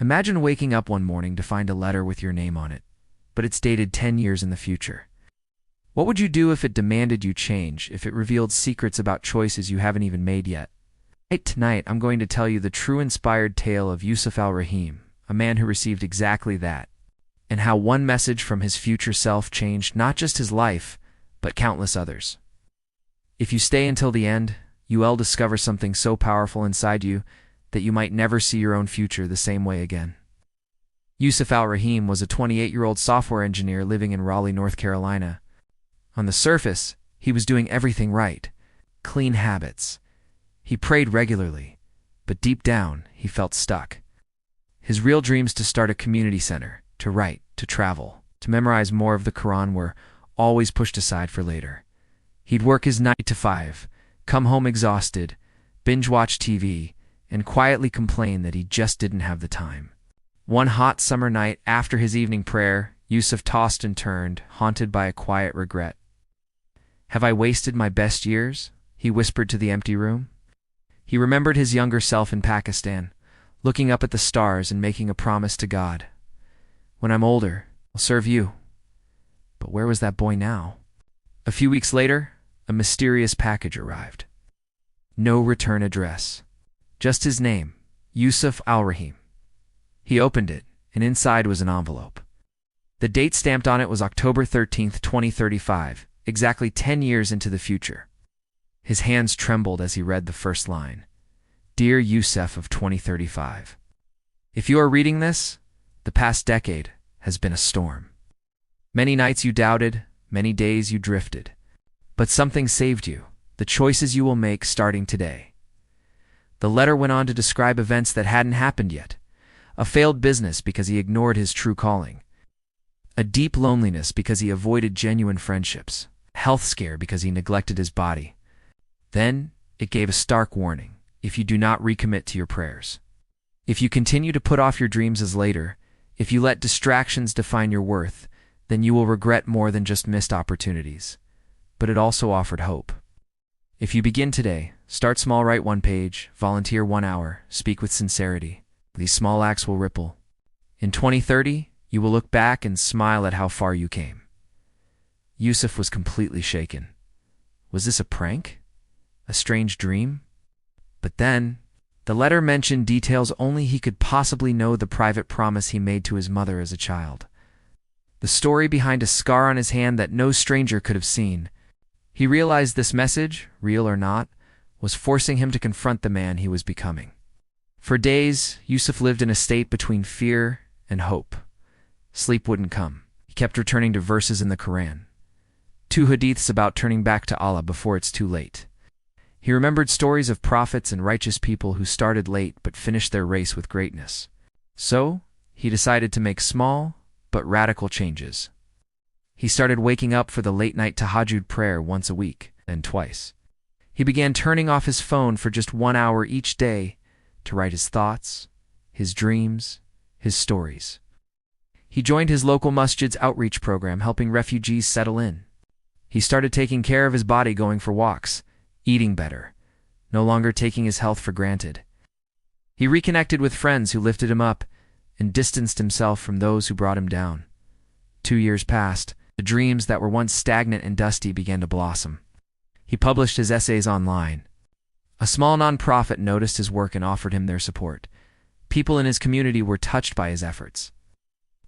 Imagine waking up one morning to find a letter with your name on it, but it's dated 10 years in the future. What would you do if it demanded you change, if it revealed secrets about choices you haven't even made yet? Tonight, I'm going to tell you the true inspired tale of Yusuf Al-Rahim, a man who received exactly that, and how one message from his future self changed not just his life, but countless others. If you stay until the end, you will discover something so powerful inside you that you might never see your own future the same way again. Yusuf Al-Rahim was a 28-year-old software engineer living in Raleigh, North Carolina. On the surface, he was doing everything right. Clean habits. He prayed regularly, but deep down, he felt stuck. His real dreams to start a community center, to write, to travel, to memorize more of the Quran were always pushed aside for later. He'd work his 9 to 5, come home exhausted, binge-watch TV, and quietly complain that he just didn't have the time. One hot summer night after his evening prayer, Yusuf tossed and turned, haunted by a quiet regret. "Have I wasted my best years?" he whispered to the empty room. He remembered his younger self in Pakistan, looking up at the stars and making a promise to God. "When I'm older, I'll serve you." But where was that boy now? A few weeks later, a mysterious package arrived. No return address. Just his name, Yusuf Al-Rahim. He opened it, and inside was an envelope. The date stamped on it was October 13th, 2035, exactly 10 years into the future. His hands trembled as he read the first line. "Dear Yusuf of 2035. If you are reading this, the past decade has been a storm. Many nights you doubted, many days you drifted. But something saved you, the choices you will make starting today." The letter went on to describe events that hadn't happened yet. A failed business because he ignored his true calling. A deep loneliness because he avoided genuine friendships. Health scare because he neglected his body. Then, it gave a stark warning: if you do not recommit to your prayers, if you continue to put off your dreams as later, if you let distractions define your worth, then you will regret more than just missed opportunities. But it also offered hope. If you begin today, start small, write 1 page, volunteer 1 hour, speak with sincerity. These small acts will ripple. In 2030, you will look back and smile at how far you came. Yusuf was completely shaken. Was this a prank? A strange dream? But then, the letter mentioned details only he could possibly know: the private promise he made to his mother as a child. The story behind a scar on his hand that no stranger could have seen. He realized this message, real or not, was forcing him to confront the man he was becoming. For days, Yusuf lived in a state between fear and hope. Sleep wouldn't come. He kept returning to verses in the Quran. 2 hadiths about turning back to Allah before it's too late. He remembered stories of prophets and righteous people who started late but finished their race with greatness. So, he decided to make small but radical changes. He started waking up for the late-night tahajjud prayer once a week, then twice. He began turning off his phone for just 1 hour each day to write his thoughts, his dreams, his stories. He joined his local masjid's outreach program, helping refugees settle in. He started taking care of his body, going for walks, eating better, no longer taking his health for granted. He reconnected with friends who lifted him up and distanced himself from those who brought him down. 2 years passed. The dreams that were once stagnant and dusty began to blossom. He published his essays online. A small nonprofit noticed his work and offered him their support. People in his community were touched by his efforts.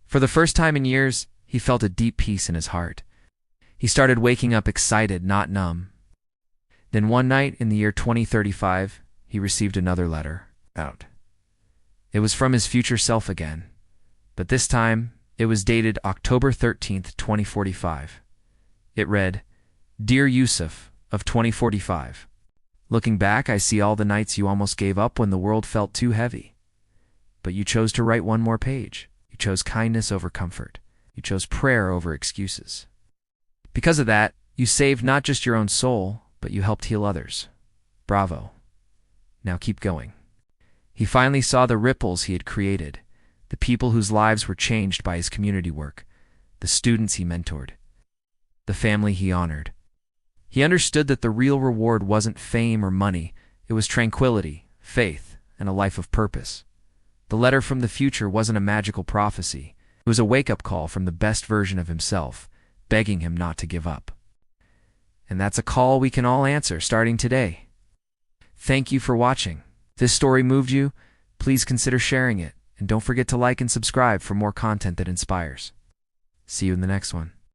For the first time in years, he felt a deep peace in his heart. He started waking up excited, not numb. Then one night in the year 2035, he received another letter. It was from his future self again, but this time it was dated October 13th, 2045. It read, "Dear Yusuf of 2045, looking back, I see all the nights you almost gave up when the world felt too heavy. But you chose to write 1 more page. You chose kindness over comfort. You chose prayer over excuses. Because of that, you saved not just your own soul, but you helped heal others. Bravo. Now keep going." He finally saw the ripples he had created, the people whose lives were changed by his community work, the students he mentored, the family he honored. He understood that the real reward wasn't fame or money, it was tranquility, faith, and a life of purpose. The letter from the future wasn't a magical prophecy. It was a wake-up call from the best version of himself, begging him not to give up. And that's a call we can all answer starting today. Thank you for watching. If this story moved you, please consider sharing it, and don't forget to like and subscribe for more content that inspires. See you in the next one.